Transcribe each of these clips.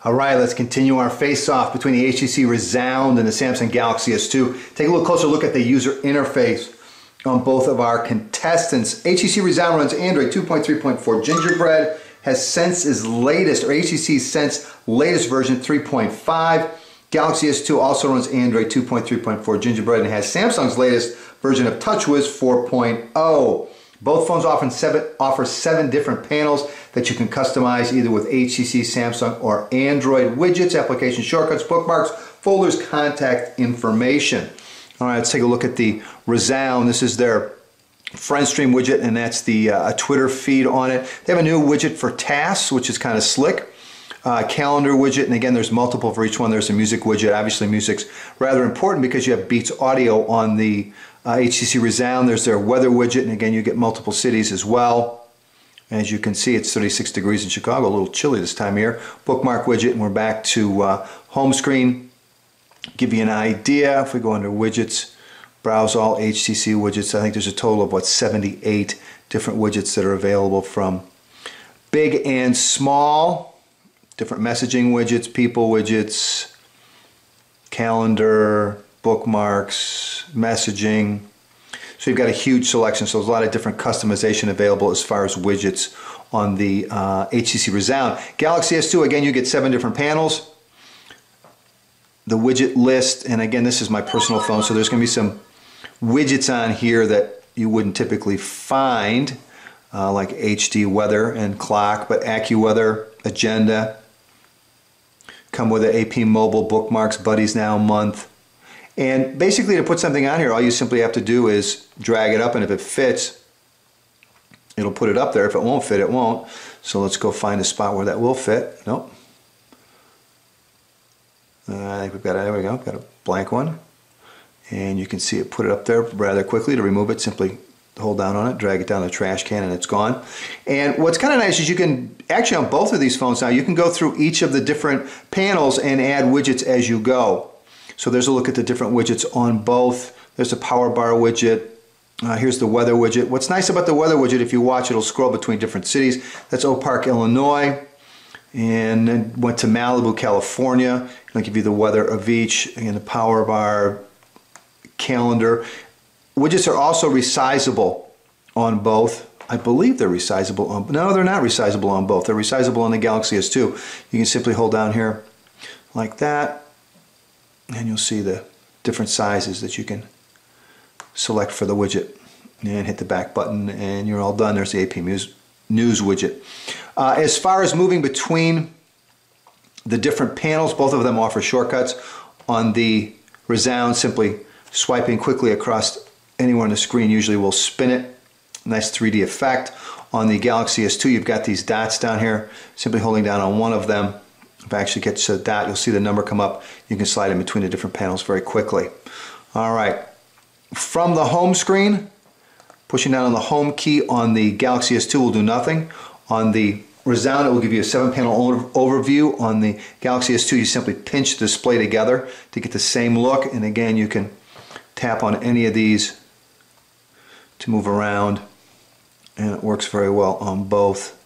All right, let's continue our face-off between the HTC Rezound and the Samsung Galaxy S2. Take a little closer look at the user interface on both of our contestants. HTC Rezound runs Android 2.3.4 Gingerbread, has Sense's latest, or HTC Sense latest version 3.5. Galaxy S2 also runs Android 2.3.4 Gingerbread and has Samsung's latest version of TouchWiz 4.0. Both phones offer seven different panels that you can customize either with HTC, Samsung, or Android widgets, application shortcuts, bookmarks, folders, contact information. All right, let's take a look at the Rezound. This is their friend stream widget, and that's the Twitter feed on it. They have a new widget for tasks, which is kind of slick. Calendar widget, and again, there's multiple for each one. There's a music widget. Obviously, music's rather important because you have Beats audio on the HTC Rezound. There's their weather widget, and again, you get multiple cities as well. As you can see, it's 36 degrees in Chicago, a little chilly this time of year. Bookmark widget, and we're back to home screen. Give you an idea, if we go under widgets, browse all HTC widgets, I think there's a total of, 78 different widgets that are available from big and small. Different messaging widgets, people widgets, calendar, bookmarks, messaging. So you've got a huge selection, so there's a lot of different customization available as far as widgets on the HTC Rezound. Galaxy S2, again, you get 7 different panels. The widget list, and again, this is my personal phone, so there's going to be some widgets on here that you wouldn't typically find, like HD weather and clock, but AccuWeather, agenda, come with an AP mobile, bookmarks, buddies now, month. And basically to put something on here, all you simply have to do is drag it up, and if it fits, it'll put it up there. If it won't fit, it won't. So let's go find a spot where that will fit. Nope. I think we've got, there we go, got a blank one. And you can see it put it up there rather quickly. To remove it, simply hold down on it, drag it down the trash can, and it's gone. And what's kind of nice is you can, actually on both of these phones now, you can go through each of the different panels and add widgets as you go. So there's a look at the different widgets on both. There's a power bar widget. Here's the weather widget. What's nice about the weather widget, if you watch, it'll scroll between different cities. That's Oak Park, Illinois. And then went to Malibu, California. It'll give you the weather of each. Again, the power bar, calendar. Widgets are also resizable on both. I believe they're resizable on, no, they're not resizable on both. They're resizable on the Galaxy S2. You can simply hold down here like that, and you'll see the different sizes that you can select for the widget. And hit the back button, and you're all done. There's the AP News widget. As far as moving between the different panels, both of them offer shortcuts. On the Rezound, simply swiping quickly across anywhere on the screen usually will spin it. Nice 3D effect. On the Galaxy S2, you've got these dots down here. Simply holding down on one of them, if I actually get to the dot, you'll see the number come up. You can slide in between the different panels very quickly. All right. From the home screen, pushing down on the home key on the Galaxy S2 will do nothing. On the Rezound, it will give you a 7-panel overview. On the Galaxy S2, you simply pinch the display together to get the same look. And again, you can tap on any of these to move around, and it works very well on both,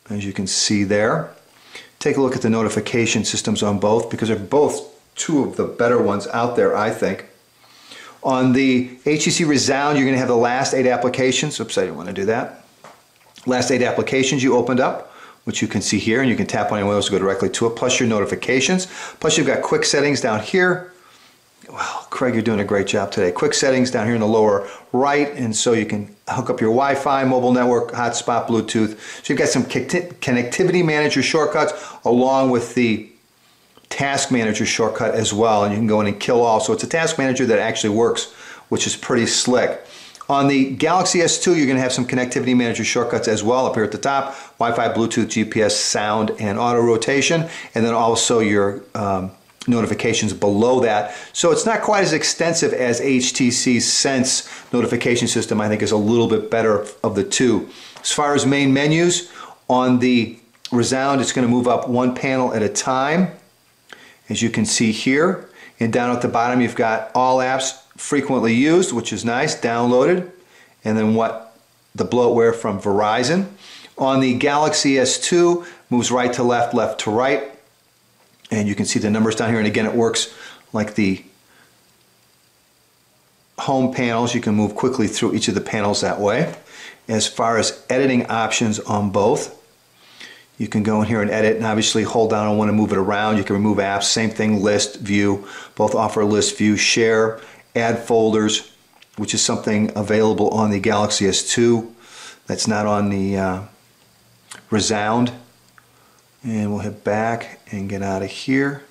as you can see there. Take a look at the notification systems on both, because they're both two of the better ones out there, I think. On the HTC Rezound, you're going to have the last 8 applications. Oops, I didn't want to do that. Last 8 applications you opened up, which you can see here, and you can tap on any one of those to go directly to it, plus your notifications. Plus you've got quick settings down here. Well, Craig, you're doing a great job today. Quick settings down here in the lower right, and so you can hook up your Wi-Fi, mobile network, hotspot, Bluetooth. So you've got some connectivity manager shortcuts along with the task manager shortcut as well, and you can go in and kill all. So it's a task manager that actually works, which is pretty slick. On the Galaxy S2, you're going to have some connectivity manager shortcuts as well up here at the top. Wi-Fi, Bluetooth, GPS, sound, and auto rotation, and then also your notifications below that. So it's not quite as extensive as HTC's Sense notification system. I think is a little bit better of the two. As far as main menus, on the Rezound, it's going to move up one panel at a time, as you can see here. And down at the bottom, you've got all apps frequently used, which is nice, downloaded, and then what the bloatware from Verizon. On the Galaxy S2, moves right to left, left to right. And you can see the numbers down here. And again, it works like the home panels. You can move quickly through each of the panels that way. As far as editing options on both, you can go in here and edit and obviously hold down and want to move it around. You can remove apps, same thing, list, view. Both offer list, view, share, add folders, which is something available on the Galaxy S2 that's not on the Rezound. And we'll hit back and get out of here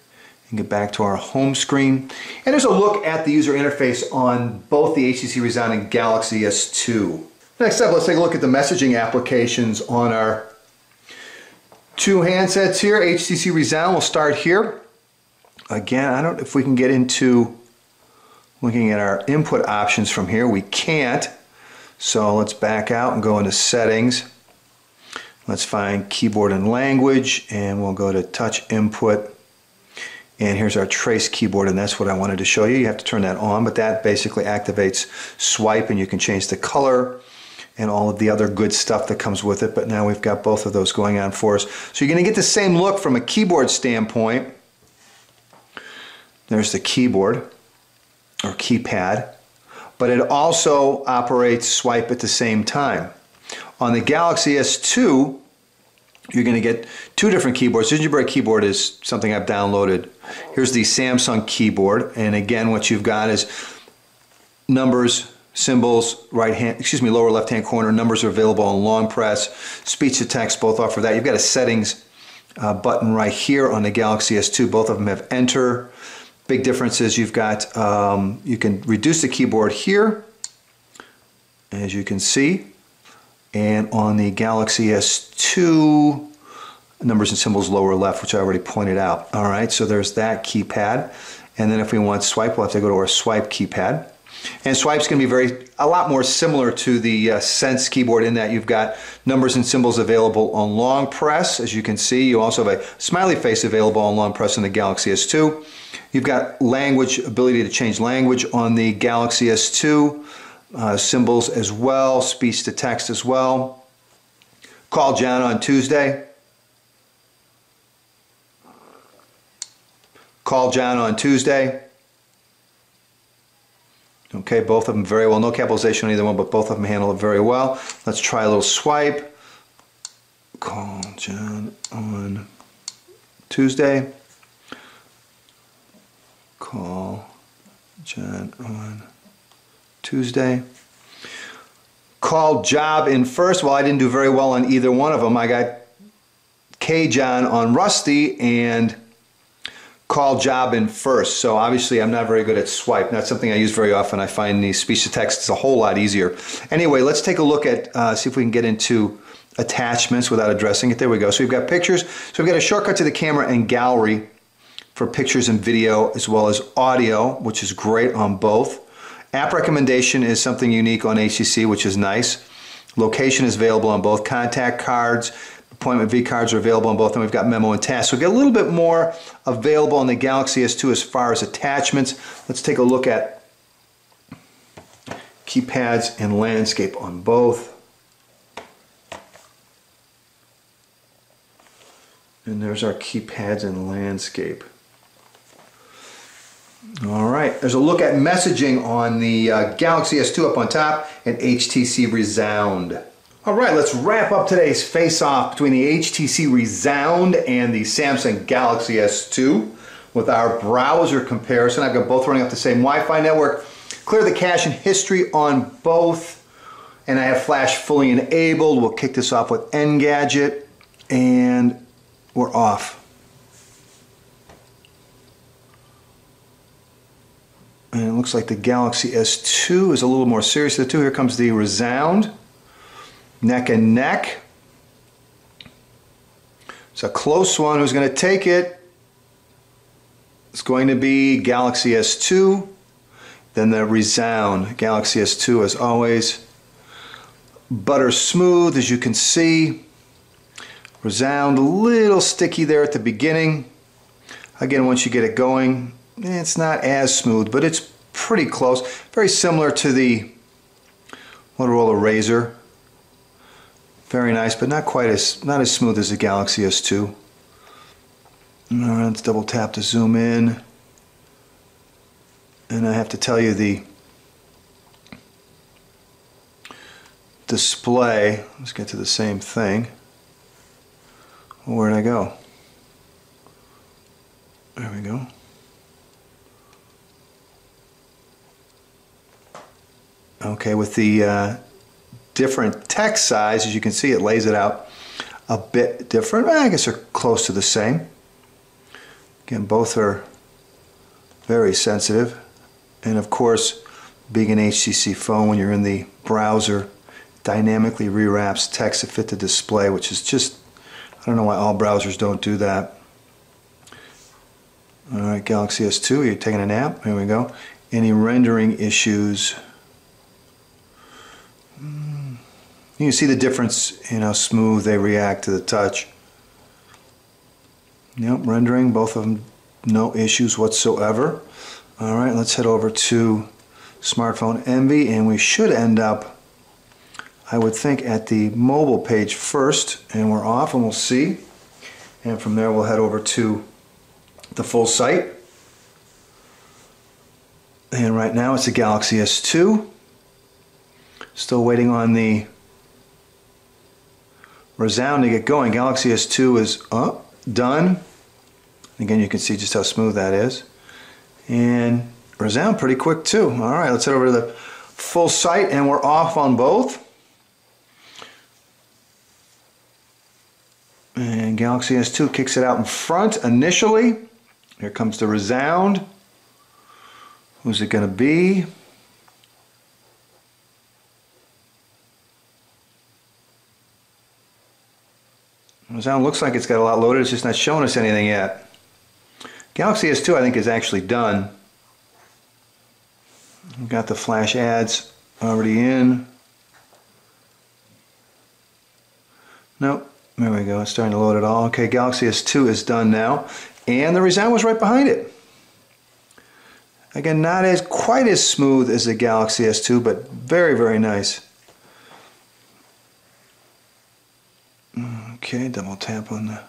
and get back to our home screen. And there's a look at the user interface on both the HTC Rezound and Galaxy S2. Next up, let's take a look at the messaging applications on our two handsets here. HTC Rezound, we'll start here. Again, I don't know if we can get into looking at our input options from here. We can't. So let's back out and go into settings. Let's find keyboard and language, and we'll go to touch input. And here's our trace keyboard, and that's what I wanted to show you. You have to turn that on, but that basically activates swipe, and you can change the color and all of the other good stuff that comes with it. But now we've got both of those going on for us. So you're going to get the same look from a keyboard standpoint. There's the keyboard or keypad, but it also operates swipe at the same time. On the Galaxy S2, you're going to get two different keyboards. Gingerbread keyboard is something I've downloaded. Here's the Samsung keyboard, and again, what you've got is numbers, symbols, lower left-hand corner. Numbers are available on long press. Speech to text, both offer that. You've got a settings button right here on the Galaxy S2. Both of them have enter. Big difference is you've got, you can reduce the keyboard here, as you can see. And on the Galaxy S2, numbers and symbols lower left, which I already pointed out. All right, so there's that keypad. And then if we want swipe, we'll have to go to our swipe keypad. And swipe's going to be a lot more similar to the Sense keyboard in that you've got numbers and symbols available on long press. As you can see, you also have a smiley face available on long press on the Galaxy S2. You've got language, ability to change language on the Galaxy S2. Symbols as well, speech to text as well. Call John on Tuesday. Call John on Tuesday. Okay, both of them very well. No capitalization on either one, but both of them handle it very well. Let's try a little swipe. Call John on Tuesday. Call John on Tuesday. Call job in first. Well, I didn't do very well on either one of them. I got K John on Rusty and call job in first. So obviously I'm not very good at swipe. Not something I use very often. I find the speech to text is a whole lot easier. Anyway, let's take a look at, see if we can get into attachments without addressing it. There we go. So we've got pictures. So we've got a shortcut to the camera and gallery for pictures and video as well as audio, which is great on both. App recommendation is something unique on HTC, which is nice. Location is available on both. Contact cards, appointment V cards are available on both, and we've got memo and task. So we've got a little bit more available on the Galaxy S2 as far as attachments. Let's take a look at keypads and landscape on both. And there's our keypads and landscape. All right, there's a look at messaging on the Galaxy S2 up on top and HTC Rezound. All right, let's wrap up today's face-off between the HTC Rezound and the Samsung Galaxy S2 with our browser comparison. I've got both running off the same Wi-Fi network. Clear the cache and history on both, and I have Flash fully enabled. We'll kick this off with Engadget, and we're off. And it looks like the Galaxy S2 is a little more serious of the two. Here comes the Rezound. Neck and neck. It's a close one. Who's going to take it? It's going to be Galaxy S2. Then the Rezound. Galaxy S2 as always. Butter smooth as you can see. Rezound a little sticky there at the beginning. Again, once you get it going, it's not as smooth, but it's pretty close. Very similar to the Motorola Razr. Very nice, but not as smooth as the Galaxy S2. All right, let's double tap to zoom in. And I have to tell you, the display, let's get to the same thing. Where did I go? There we go. Okay, with the different text size, as you can see, it lays it out a bit different. I guess they're close to the same. Again, both are very sensitive. And of course, being an HTC phone, when you're in the browser, dynamically rewraps text to fit the display, which is just, I don't know why all browsers don't do that. All right, Galaxy S2, you're taking a nap. Here we go. Any rendering issues? You can see the difference in how smooth they react to the touch. Yep, rendering, both of them, no issues whatsoever. All right, let's head over to Smartphone Envy, and we should end up, I would think, at the mobile page first, and we're off, and we'll see. And from there, we'll head over to the full site. And right now, it's the Galaxy S2. Still waiting on the Rezound to get going. Galaxy S2 is done. Again, you can see just how smooth that is. And Rezound pretty quick too. All right, let's head over to the full site, and we're off on both. And Galaxy S2 kicks it out in front initially. Here comes the Rezound. Who's it going to be? Rezound looks like it's got a lot loaded. It's just not showing us anything yet. Galaxy S2, I think, is actually done. We've got the flash ads already in. Nope. There we go. It's starting to load it all. Okay, Galaxy S2 is done now. And the Rezound was right behind it. Again, not quite as smooth as the Galaxy S2, but very, very nice. Okay, double tap on the...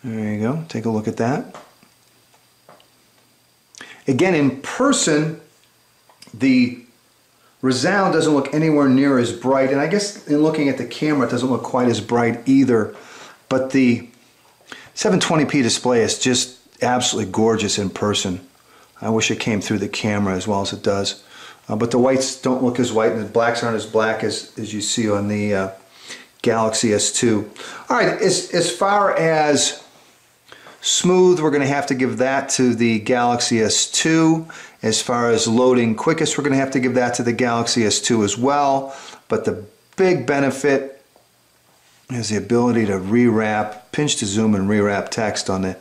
There you go. Take a look at that. Again, in person, the Rezound doesn't look anywhere near as bright, and I guess in looking at the camera, it doesn't look quite as bright either. But the 720p display is just absolutely gorgeous in person. I wish it came through the camera as well as it does. But the whites don't look as white, and the blacks aren't as black as you see on the Galaxy S2. All right, as far as smooth, we're going to have to give that to the Galaxy S2. As far as loading quickest, we're going to have to give that to the Galaxy S2 as well. But the big benefit is the ability to rewrap, pinch to zoom and rewrap text on the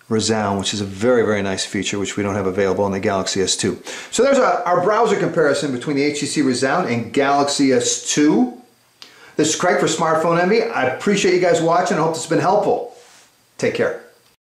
Rezound, which is a very, very nice feature, which we don't have available on the Galaxy S2. So there's our browser comparison between the HTC Rezound and Galaxy S2. This is Craig for Smartphone Envy. I appreciate you guys watching. I hope this has been helpful. Take care.